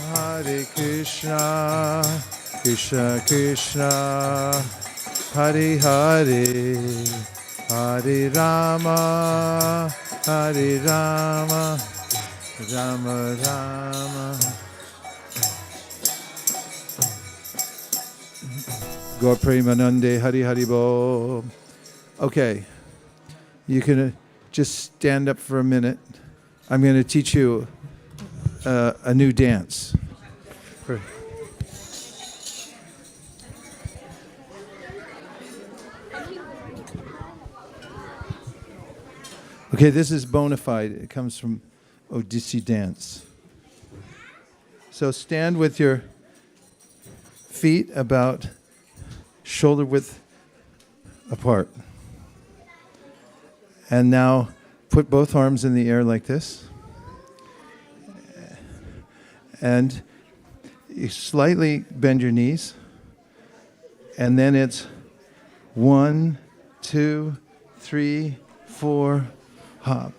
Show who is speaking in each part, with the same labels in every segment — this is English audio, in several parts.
Speaker 1: Hare Krishna, Krishna Krishna, Hare Hare, Hare Rama, Hare Rama, Rama Rama. Gaur Premanande, Hari Hari Bo. Okay, you can just stand up for a minute. I'm going to teach you a new dance. Okay, this is bona fide. It comes from Odissi dance. So stand with your feet about shoulder width apart. And now put both arms in the air like this. And you slightly bend your knees. And then it's 1, 2, 3, 4, hop.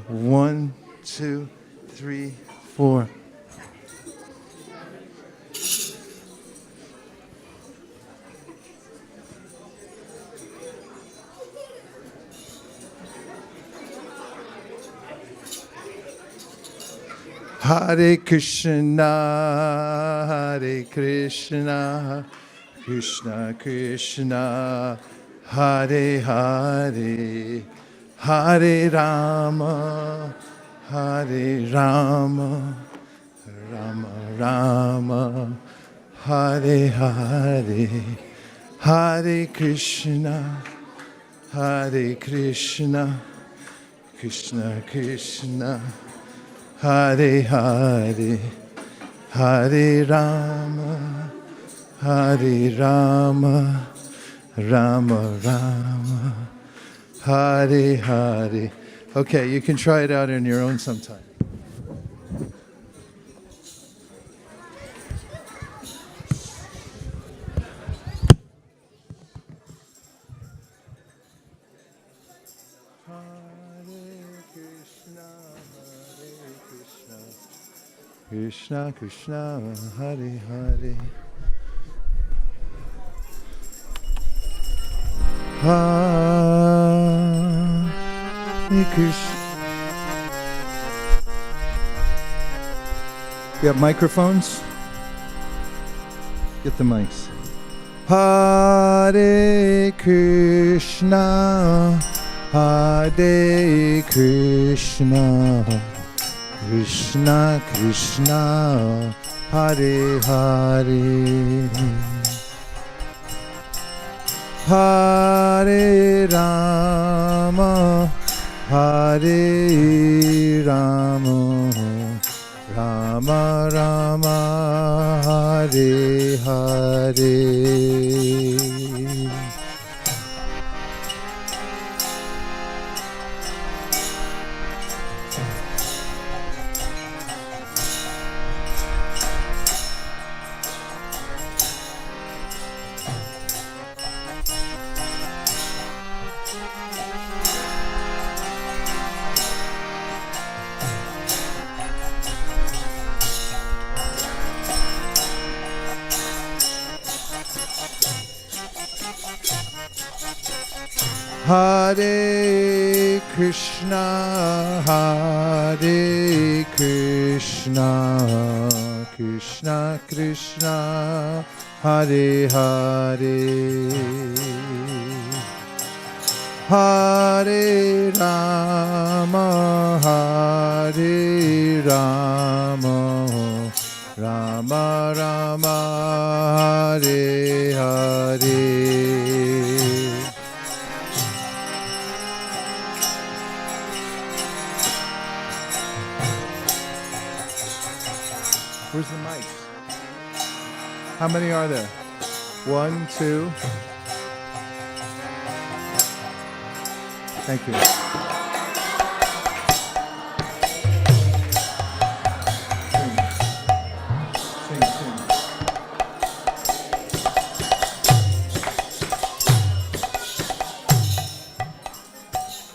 Speaker 1: 1, 2, 3, 4. Hare Krishna, Hare Krishna, Krishna Krishna, Hare Hare, Hare Rama, Hare Rama, Rama Rama, Hare Hare, Hare Krishna, Hare Krishna, Krishna Krishna, Hare Hare, Hare Rama, Hare Rama, Rama Rama, Hare Hare. Okay, you can try it out on your own sometime. Krishna Krishna, Hare Hare, Hare Krishna. You have microphones? Get the mics. Hare Krishna, Hare Krishna, Krishna Krishna, Hare Hare, Hare Rama, Hare Rama, Rama Rama, Hare Hare. Hare Krishna, Hare Krishna, Krishna Krishna, Hare Hare, Hare Rama, Hare Rama, Rama Rama, Hare Hare. Where's the mics? How many are there? 1, 2. Thank you.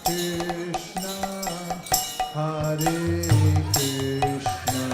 Speaker 1: Krishna, Hare Krishna,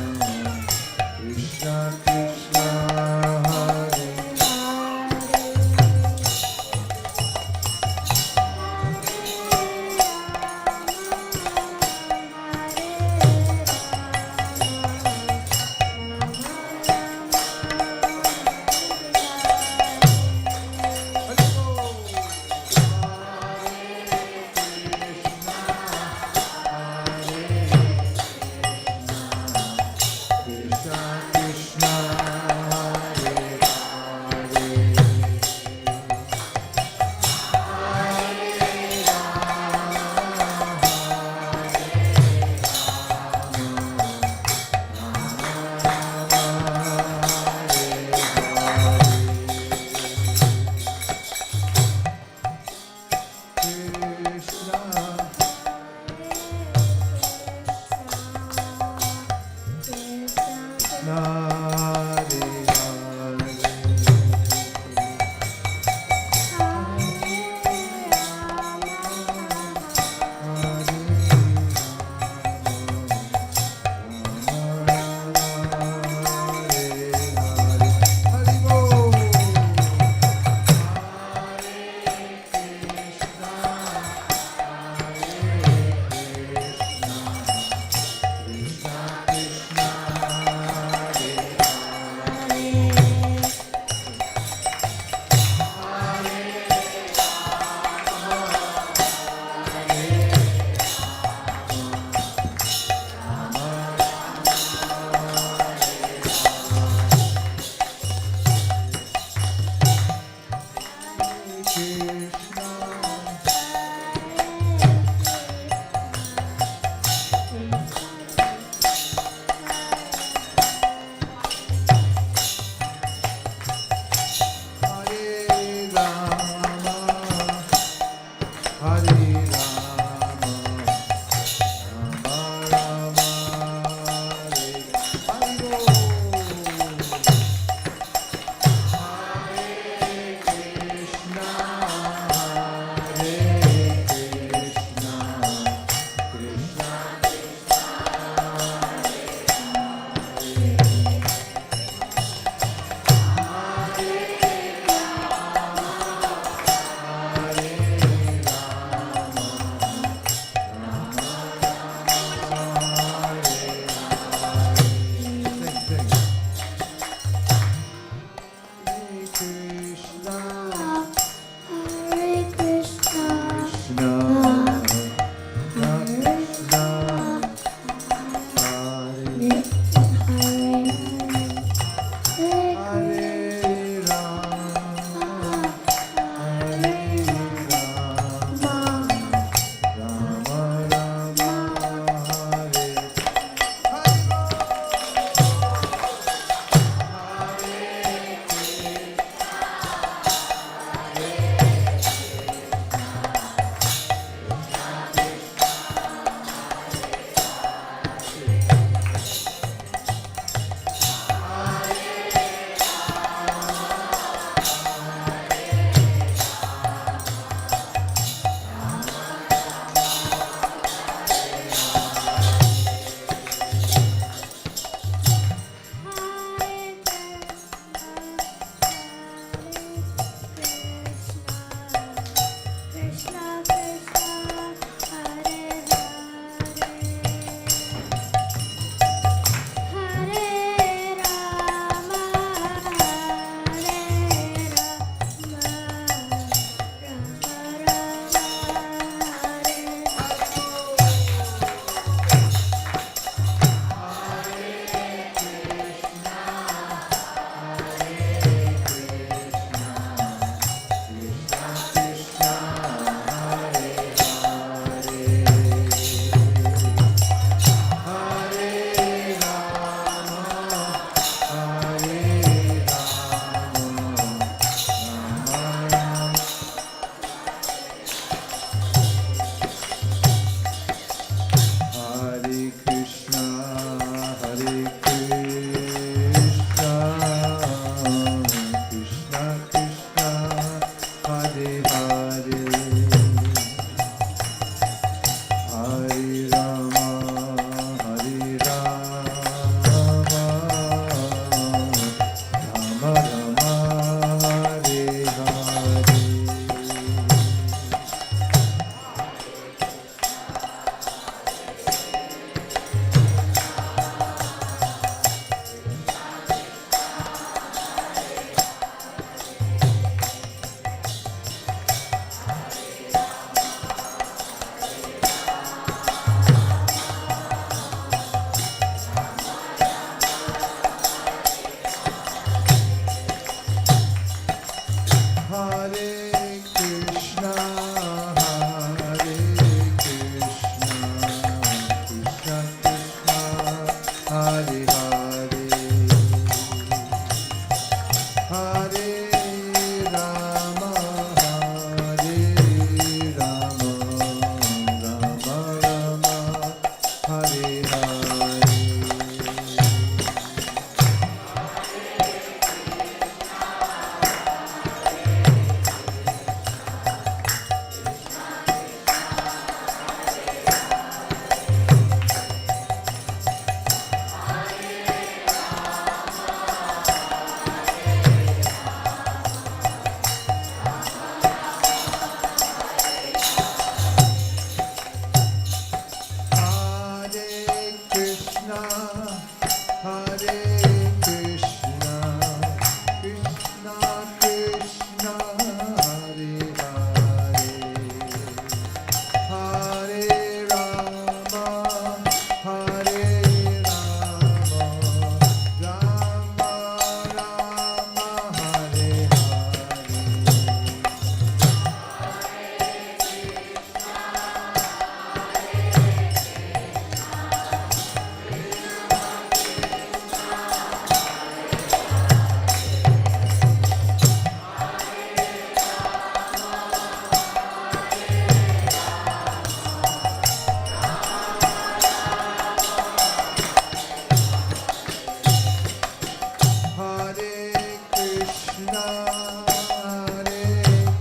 Speaker 1: Hare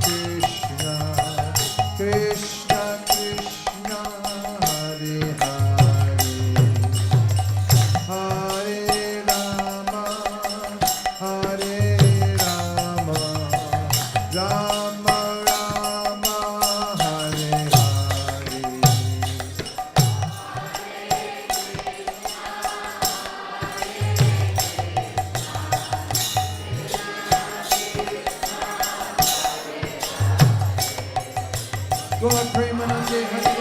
Speaker 1: Krishna, Krishna Krishna, Hare Hare, Hare Rama, Hare Rama, Rama Rama, Hare Gaur Premanande Hare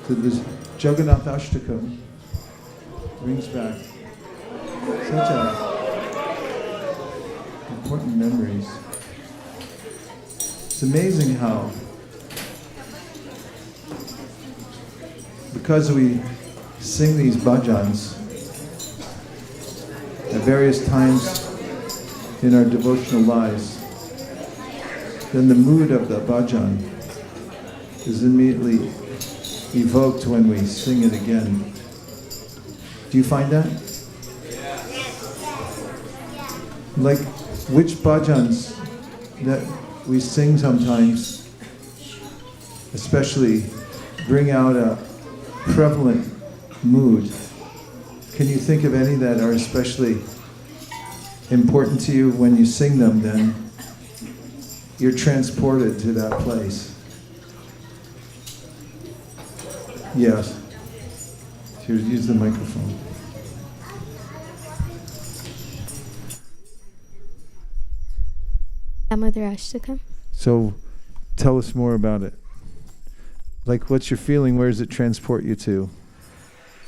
Speaker 1: So this Jagannath Ashtakam brings back such important memories. It's amazing how, because we sing these bhajans at various times in our devotional lives, then the mood of the bhajan is immediately evoked when we sing it again. Do you find that? Like which bhajans that we sing sometimes, especially bring out a prevalent mood. Can you think of any that are especially important to you when you sing them? Then you're transported to that place. Yes. Here, use the microphone.
Speaker 2: ISKCON.
Speaker 1: So, tell us more about it. Like, what's your feeling? Where does it transport you to?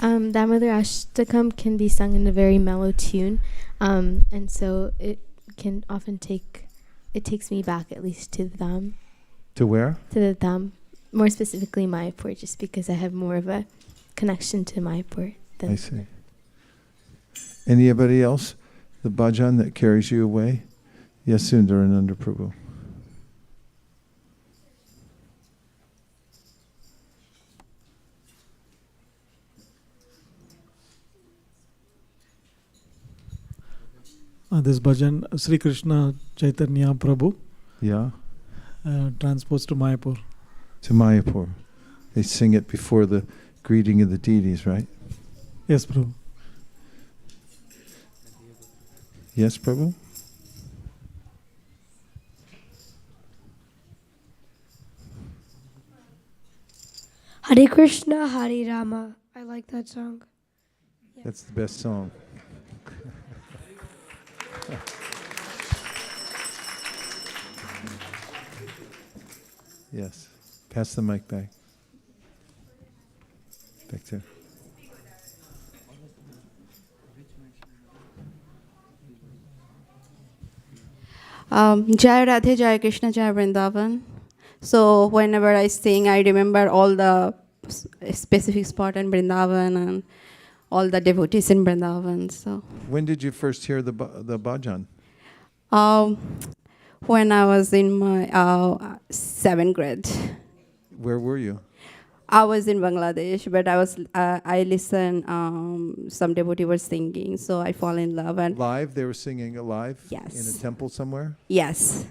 Speaker 2: ISKCON can be sung in a very mellow tune, and so it can often takes me back at least to the thumb.
Speaker 1: To where?
Speaker 2: To the thumb, more specifically Mayapur, just because I have more of a connection to Mayapur.
Speaker 1: I see. Anybody else? The bhajan that carries you away? Yes, Sundarananda Prabhu.
Speaker 3: This bhajan, Sri Krishna Chaitanya Prabhu,
Speaker 1: Yeah?
Speaker 3: transports to Mayapur.
Speaker 1: To Mayapur. They sing it before the greeting of the deities, right?
Speaker 3: Yes, Prabhu.
Speaker 1: Yes, Prabhu?
Speaker 4: Hare Krishna, Hare Rama. I like that song. Yeah.
Speaker 1: That's the best song. Yes. Pass the mic back. Back there.
Speaker 5: Jai Radhe, Jai Krishna, Jai Vrindavan. So whenever I sing, I remember all the specific spot in Vrindavan and all the devotees in Vrindavan. So
Speaker 1: When did you first hear the bhajan?
Speaker 5: when I was in my 7th grade,
Speaker 1: Where were you?
Speaker 5: I was in Bangladesh, but I listened. Some devotee were singing, so I fall in love. And
Speaker 1: Live? They were singing it live?
Speaker 5: Yes.
Speaker 1: In a temple somewhere?
Speaker 5: yes,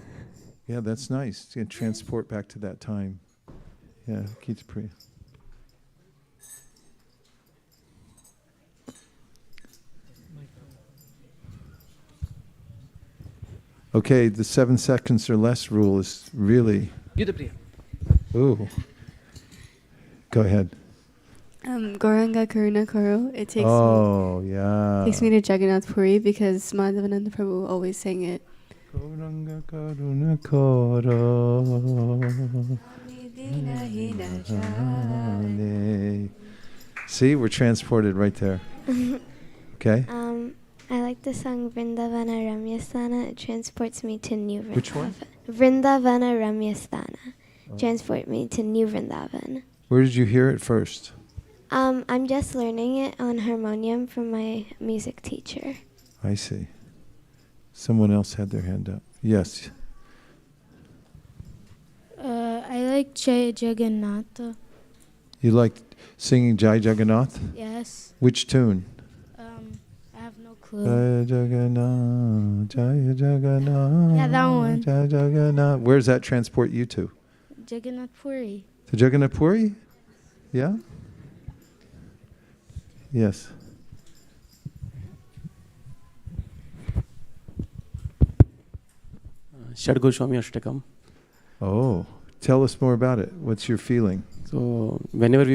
Speaker 1: Yeah, that's nice. You can transport back to that time. Yeah, Keith Priya. Okay, the 7 seconds or less rule is really... Ooh. Go ahead.
Speaker 2: Gauranga Karuna Karo. It takes me to Jagannath Puri because Madhavananda Prabhu always sang it.
Speaker 1: Gauranga Karuna Karo. See, we're transported right there. Okay?
Speaker 6: I like the song Vrindavana Ramyasthana. It transports me to New Vrindavan.
Speaker 1: Which one?
Speaker 6: Vrindavana Ramyasthana. Transport me to New Vrindavan.
Speaker 1: Where did you hear it first?
Speaker 6: I'm just learning it on harmonium from my music teacher.
Speaker 1: I see. Someone else had their hand up. Yes.
Speaker 4: I like Jai Jagannatha.
Speaker 1: You like singing Jai Jagannath?
Speaker 4: Yes.
Speaker 1: Which tune?
Speaker 4: I have no clue.
Speaker 1: Jai Jagannath, Jai Jagannath.
Speaker 4: Yeah, that one.
Speaker 1: Jai Jagannath. Where does that transport you to?
Speaker 4: Jagannath Puri.
Speaker 1: To Jagannath Puri? Yeah? Yes.
Speaker 7: Shad Goswami Ashtakam.
Speaker 1: Oh, tell us more about it. What's your feeling?
Speaker 7: So whenever we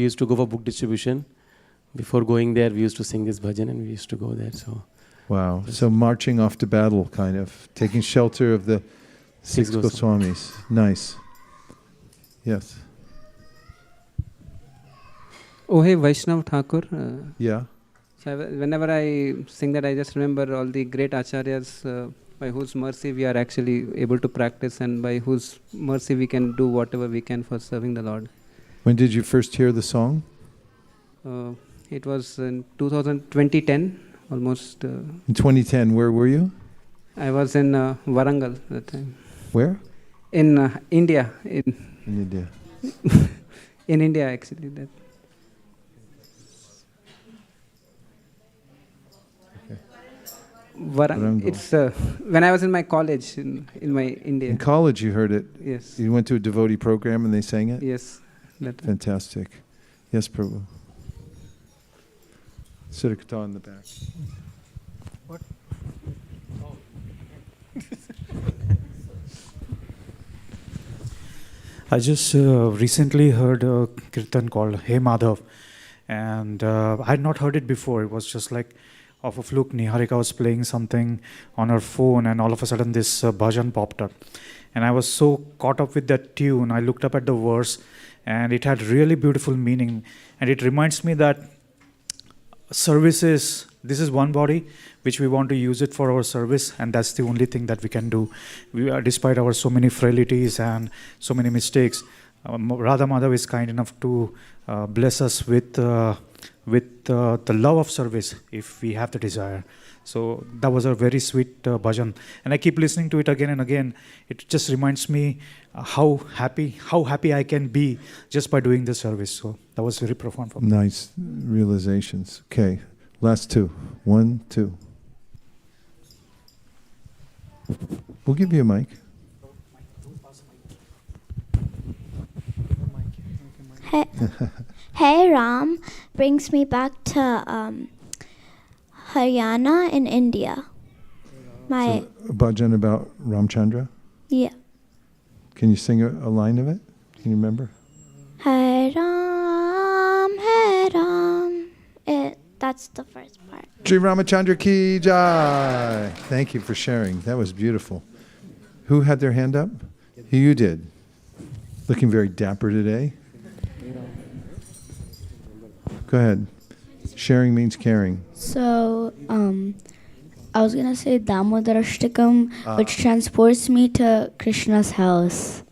Speaker 7: used to go for book distribution. Before going there, we used to sing this bhajan and we used to go there. So
Speaker 1: Wow. So marching off to battle, kind of. Taking shelter of the 6 Goswamis. Nice. Yes.
Speaker 8: Oh, hey, Vaishnav Thakur.
Speaker 1: Yeah.
Speaker 8: So whenever I sing that, I just remember all the great acharyas by whose mercy we are actually able to practice and by whose mercy we can do whatever we can for serving the Lord.
Speaker 1: When did you first hear the song?
Speaker 8: It was in 2010, almost.
Speaker 1: In 2010, where were you?
Speaker 8: I was in Warangal at that time.
Speaker 1: Where?
Speaker 8: In India.
Speaker 1: In India.
Speaker 8: In India, actually. That.
Speaker 1: Warangal.
Speaker 8: It's when I was in my college in my India.
Speaker 1: In college, you heard it.
Speaker 8: Yes.
Speaker 1: You went to a devotee program and they sang it.
Speaker 8: Yes. That.
Speaker 1: Fantastic. Yes, Prabhu. Siddhakata in the back.
Speaker 9: I just recently heard a kirtan called Hey Madhav, and I had not heard it before. It was just like off a fluke. Niharika was playing something on her phone, and all of a sudden this bhajan popped up. And I was so caught up with that tune, I looked up at the verse, and it had really beautiful meaning. And it reminds me that this is one body, which we want to use it for our service, and that's the only thing that we can do. Despite our so many frailties and so many mistakes, Radha Madhav is kind enough to bless us with the love of service if we have the desire. So that was a very sweet bhajan, and I keep listening to it again and again. It just reminds me how happy I can be just by doing this service. So that was very profound for me.
Speaker 1: Nice realizations. Okay, last two. 1, 2. We'll give you a mic.
Speaker 6: Hey Ram brings me back to Haryana in India. My
Speaker 1: So, a bhajan about Ramchandra.
Speaker 6: yeah.
Speaker 1: Can you sing a line of it? Can you remember?
Speaker 6: Hey Ram, hey Ram. That's the first part.
Speaker 1: Sri Ramachandra ki jai. Thank you for sharing. That was beautiful. Who had their hand up? You did. Looking very dapper today. Go ahead. Sharing means caring.
Speaker 10: So, I was gonna say Damodarashtakam, which transports me to Krishna's house.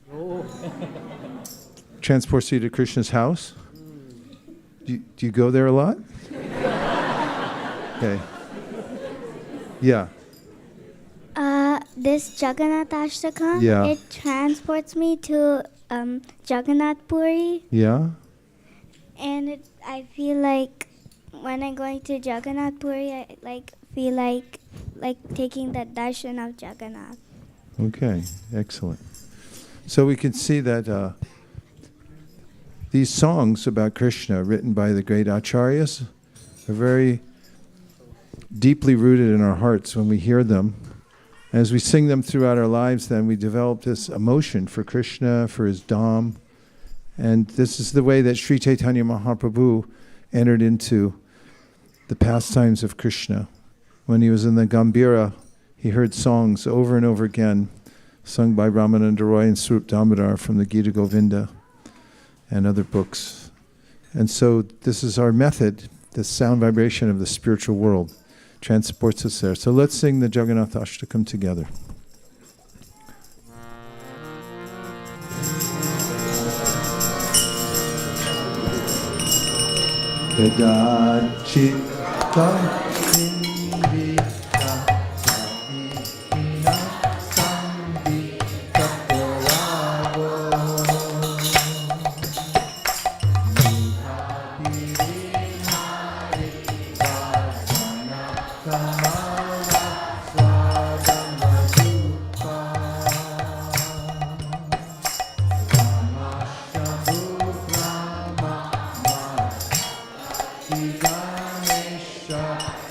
Speaker 1: Transports you to Krishna's house? Do you go there a lot? Okay. Yeah.
Speaker 6: This Jagannath Ashtakam,
Speaker 1: Yeah.
Speaker 6: it transports me to Jagannath Puri,
Speaker 1: Yeah?
Speaker 6: and I feel like when I'm going to Jagannath Puri, I feel like taking the darshan of Jagannath.
Speaker 1: Okay, excellent. So we can see that these songs about Krishna, written by the great acharyas, are very deeply rooted in our hearts when we hear them. As we sing them throughout our lives, then we develop this emotion for Krishna, for his Dham. And this is the way that Sri Chaitanya Mahaprabhu entered into the pastimes of Krishna. When he was in the Gambhira, he heard songs over and over again, sung by Ramananda Roy and Swarup Damodar from the Gita Govinda and other books. And so this is our method, the sound vibration of the spiritual world transports us there. So let's sing the Jagannath Ashtakam together. Ganesha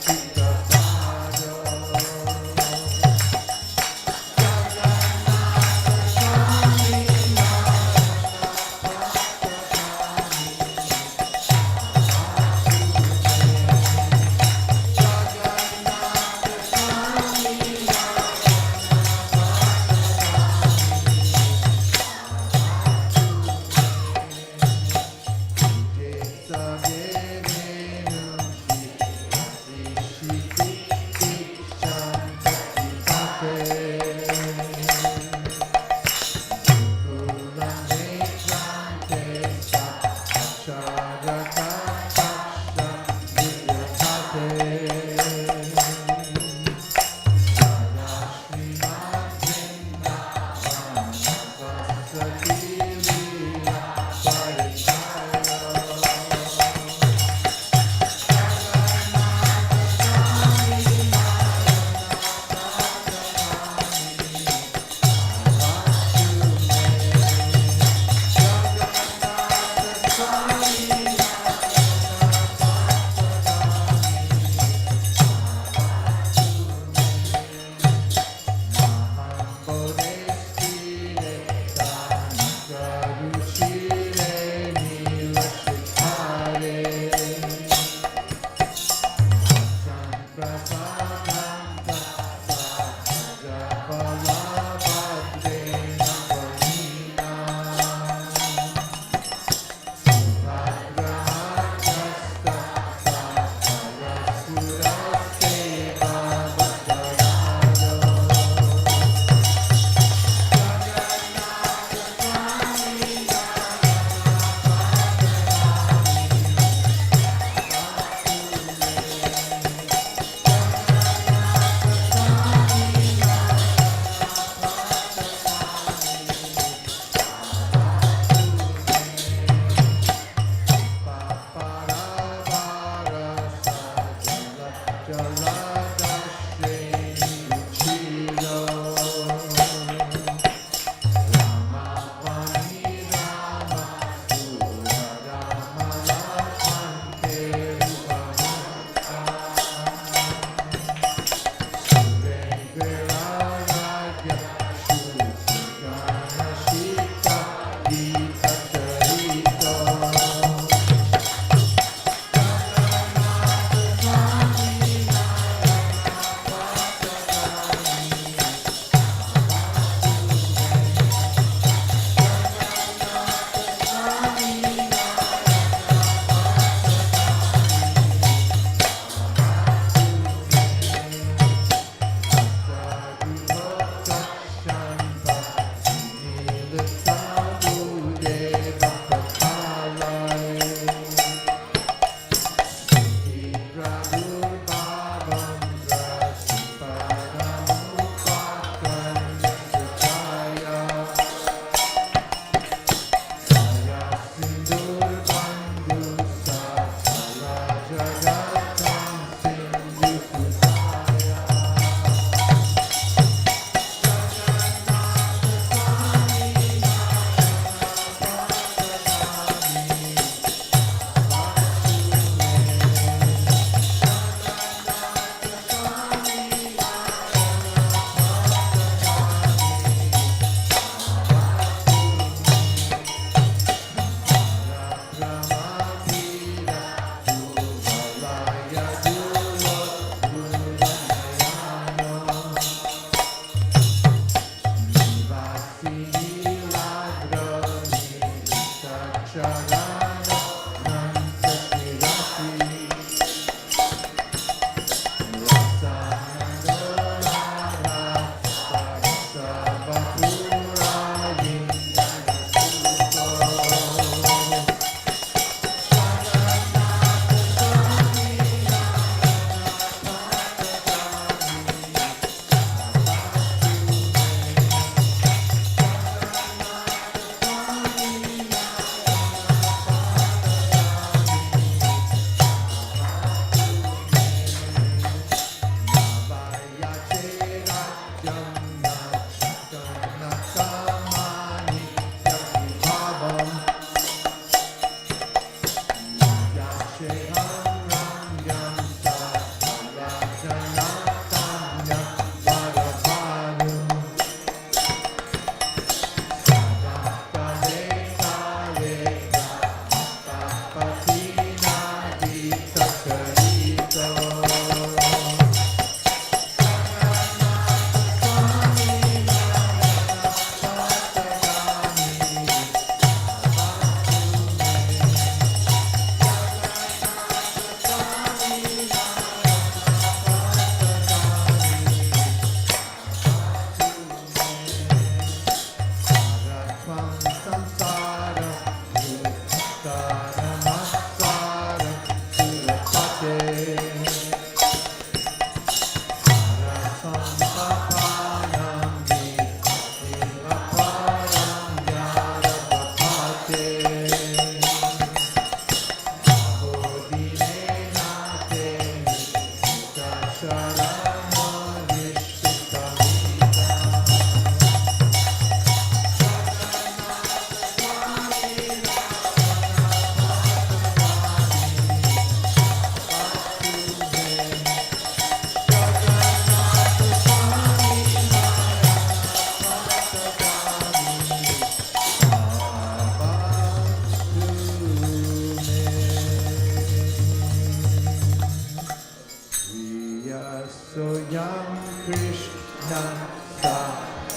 Speaker 1: Soyam Krishna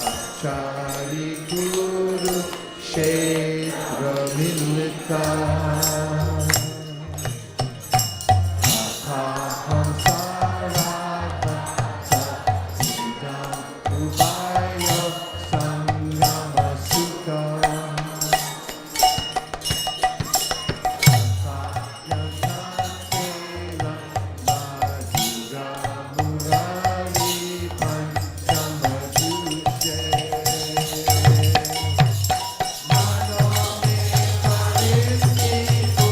Speaker 1: Sachari Guru Kshetra Milita Aham Sarada Sasidam Ubaya Sangama Sukha Mano me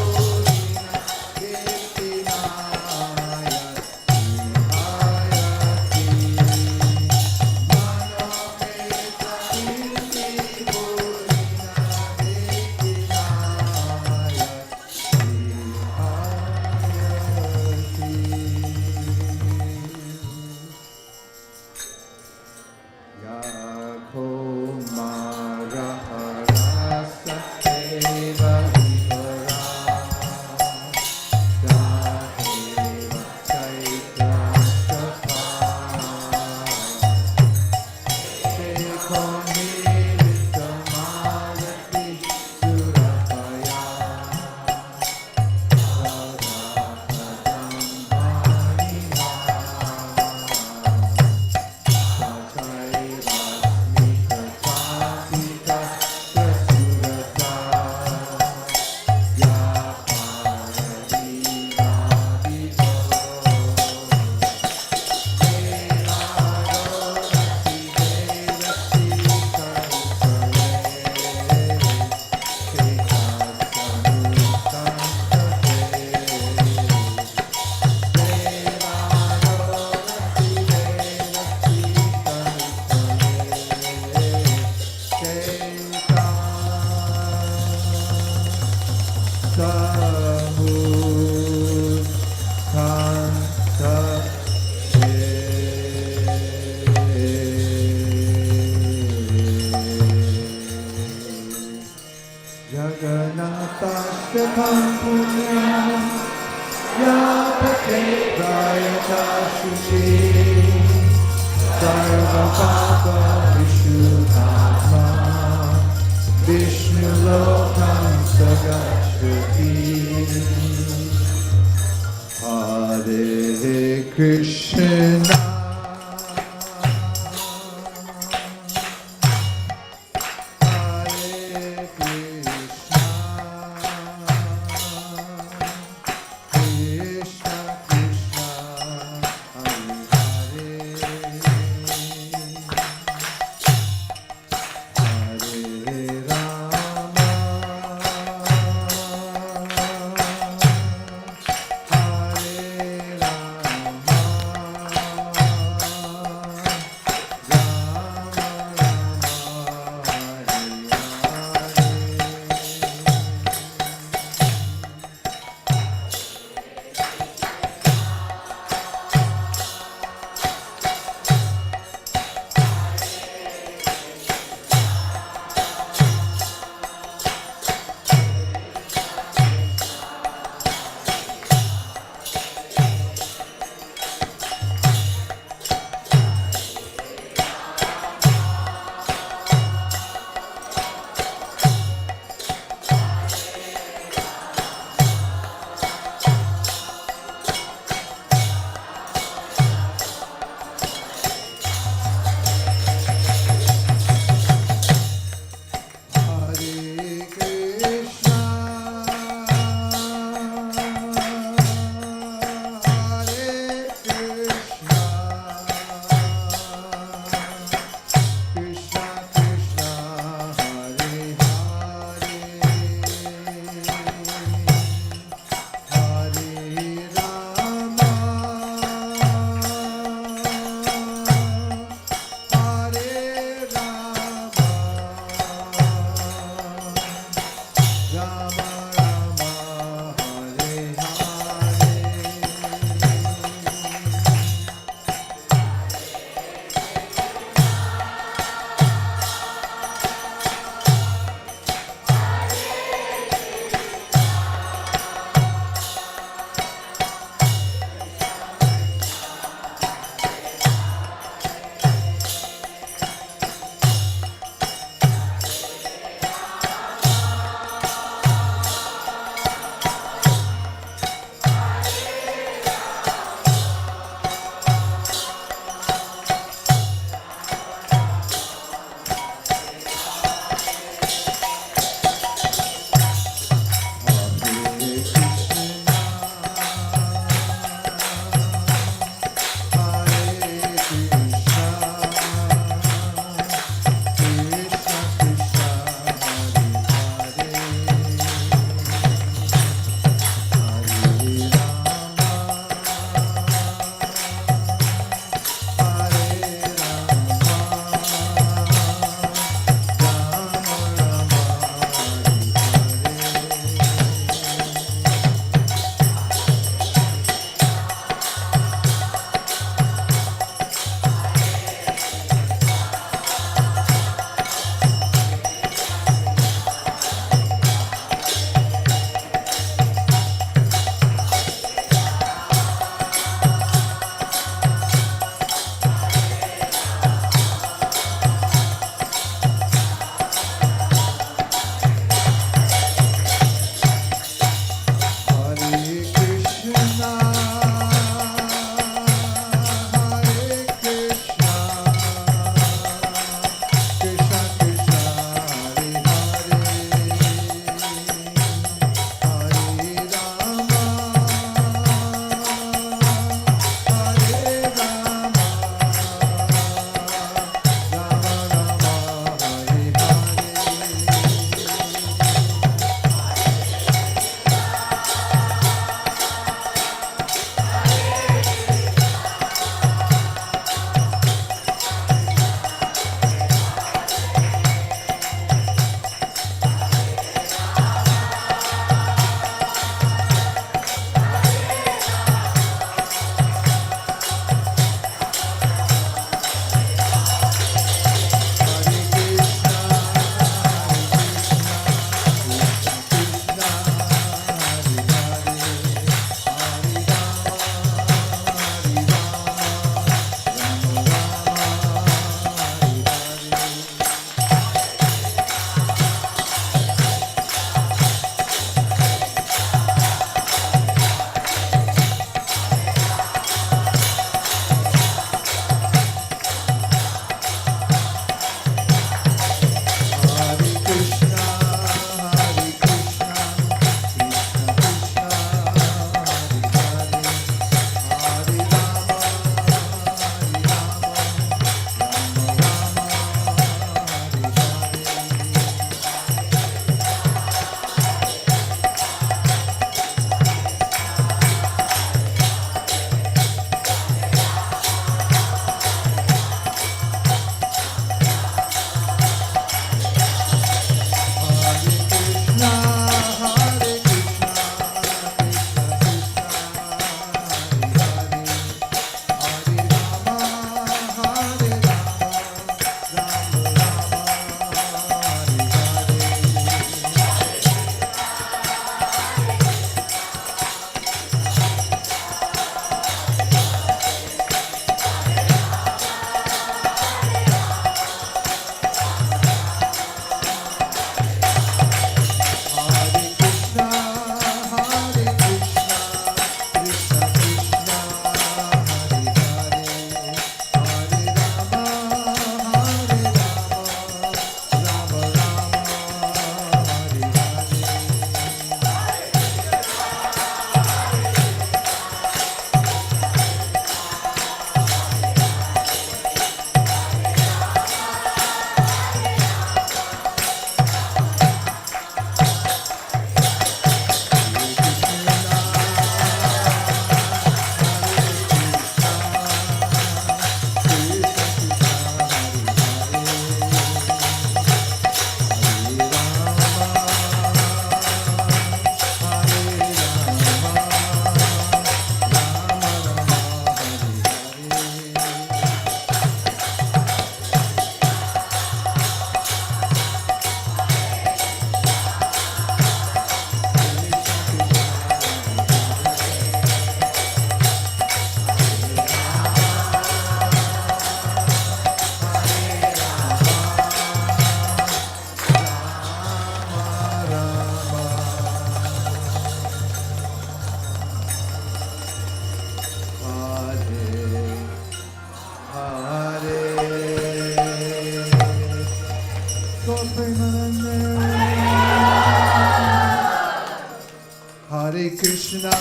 Speaker 1: Gaur Premanande. Hare Krishna.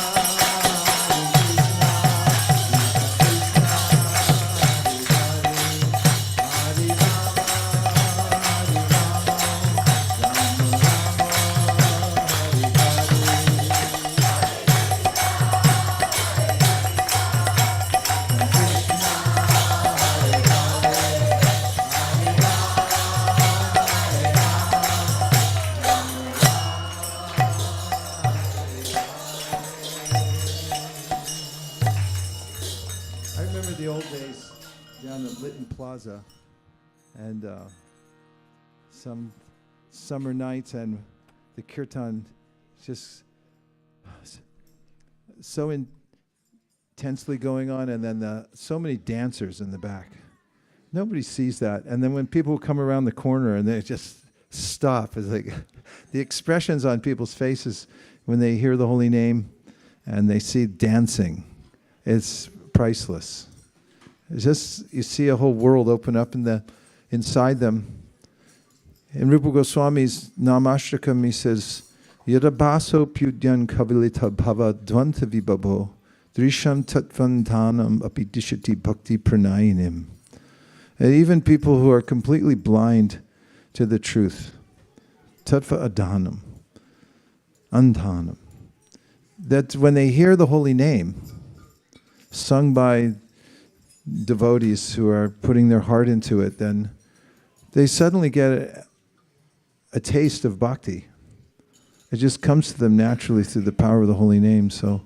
Speaker 1: I remember the old days down at Lytton Plaza, and some summer nights, and the kirtan just so intensely going on, and then so many dancers in the back. Nobody sees that. And then when people come around the corner and they just stop, it's like the expressions on people's faces when they hear the holy name and they see dancing, it's priceless. It's just, you see a whole world open up inside them. In Rupa Goswami's Namashtakam, he says, Yadabaso pyudyan kavilita bhava dvanta vibabo drisham tatvantanam apidishati bhakti pranayinim. And even people who are completely blind to the truth, tattva adhanam, andhanam, that when they hear the holy name sung by devotees who are putting their heart into it, then they suddenly get a taste of bhakti. It just comes to them naturally through the power of the holy name. So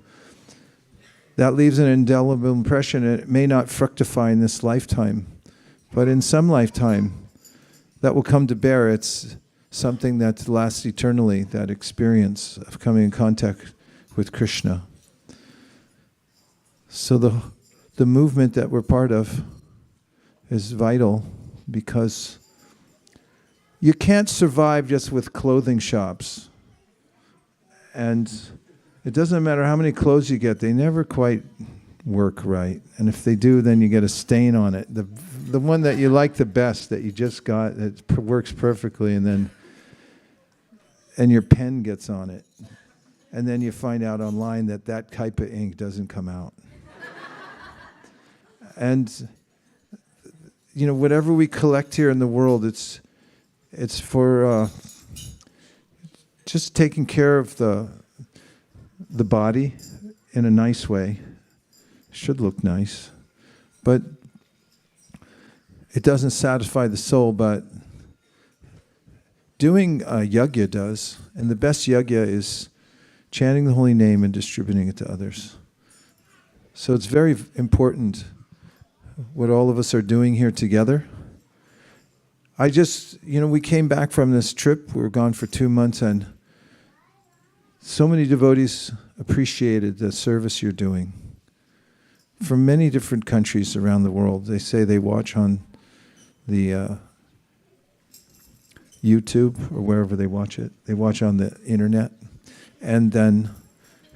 Speaker 1: that leaves an indelible impression. It may not fructify in this lifetime, but in some lifetime that will come to bear. It's something that lasts eternally, that experience of coming in contact with Krishna. So the movement that we're part of is vital, because you can't survive just with clothing shops. And it doesn't matter how many clothes you get, they never quite work right. And if they do, then you get a stain on it. The one that you like the best, that you just got, that works perfectly, and your pen gets on it. And then you find out online that type of ink doesn't come out. And whatever we collect here in the world, it's for just taking care of the body in a nice way. Should look nice, but it doesn't satisfy the soul. But doing yajna does, and the best yajna is chanting the holy name and distributing it to others. So it's very important what all of us are doing here together. I just, we came back from this trip. We were gone for 2 months, and so many devotees appreciated the service you're doing from many different countries around the world. They say they watch on the YouTube or wherever they watch it. They watch on the internet. And then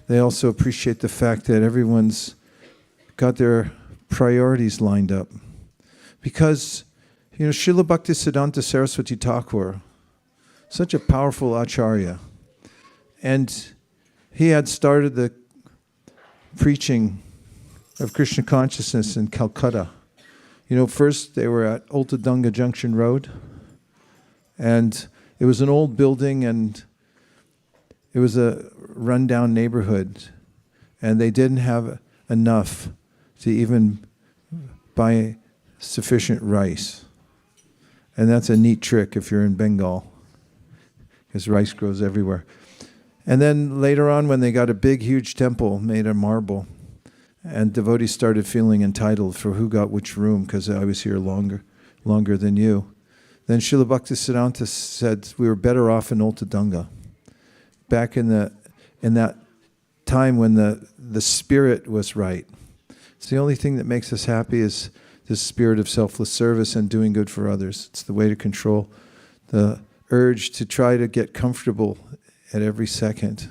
Speaker 1: they also appreciate the fact that everyone's got their priorities lined up. Because, Srila Bhaktisiddhanta Saraswati Thakur, such a powerful acharya, and he had started the preaching of Krishna consciousness in Calcutta. First they were at Ultadunga Junction Road, and it was an old building, and it was a rundown neighborhood, and they didn't have enough to even buy sufficient rice. And that's a neat trick if you're in Bengal, because rice grows everywhere. And then later on, when they got a big, huge temple made of marble, and devotees started feeling entitled for who got which room, because I was here longer than you. Then Srila Bhaktisiddhanta said we were better off in Ultadunga. Back in that time when the spirit was right. It's the only thing that makes us happy is this spirit of selfless service and doing good for others. It's the way to control the urge to try to get comfortable at every second.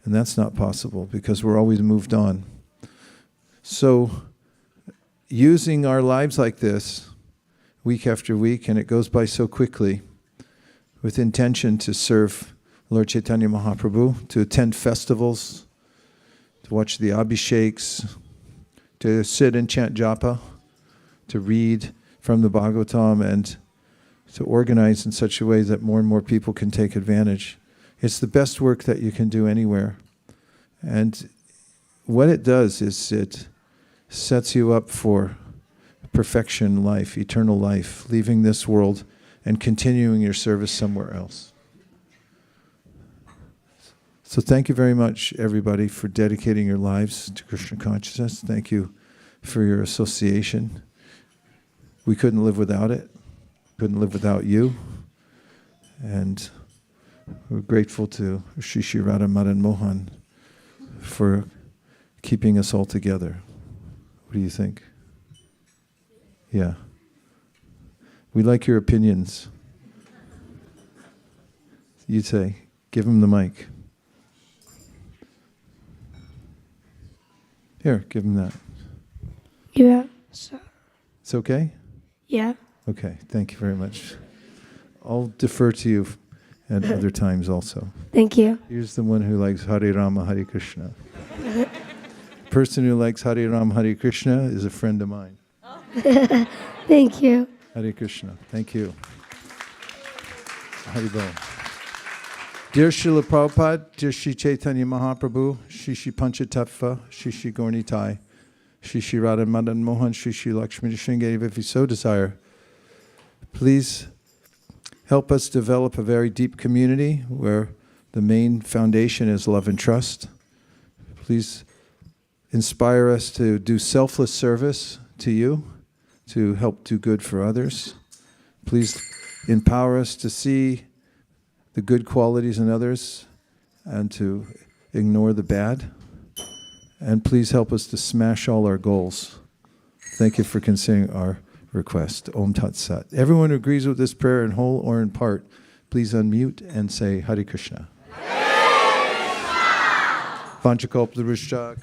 Speaker 1: And that's not possible because we're always moved on. So using our lives like this, week after week, and it goes by so quickly, with intention to serve Lord Chaitanya Mahaprabhu, to attend festivals, to watch the Abhisheks, to sit and chant japa, to read from the Bhagavatam, and to organize in such a way that more and more people can take advantage. It's the best work that you can do anywhere. And what it does is it sets you up for perfection life, eternal life, leaving this world and continuing your service somewhere else. So thank you very much, everybody, for dedicating your lives to Krishna consciousness. Thank you for your association. We couldn't live without it. Couldn't live without you. And we're grateful to Shri Shri Radha Madan Mohan for keeping us all together. What do you think? Yeah. We like your opinions. You'd say, give him the mic. Here, give him that.
Speaker 4: Yeah. So,
Speaker 1: It's okay?
Speaker 4: yeah.
Speaker 1: Okay, thank you very much. I'll defer to you at other times also.
Speaker 4: Thank you.
Speaker 1: Here's the one who likes Hare Rama, Hare Krishna. Person who likes Hare Rama, Hare Krishna is a friend of mine.
Speaker 4: Thank you.
Speaker 1: Hare Krishna. Thank you. Haribol. Dear Srila Prabhupada, dear Shri Chaitanya Mahaprabhu, Shri Shri Panchatattva, Shri Shri Gaurnitai, Shri Shri Radha Madan Mohan, Shri Shri Lakshmi Sringeri, if you so desire, please help us develop a very deep community where the main foundation is love and trust. Please inspire us to do selfless service to you, to help do good for others. Please empower us to see the good qualities in others and to ignore the bad. And please help us to smash all our goals. Thank you for considering our request. Om Tat Sat. Everyone who agrees with this prayer in whole or in part, please unmute and say Hare Krishna. Vanchakalpataruscha.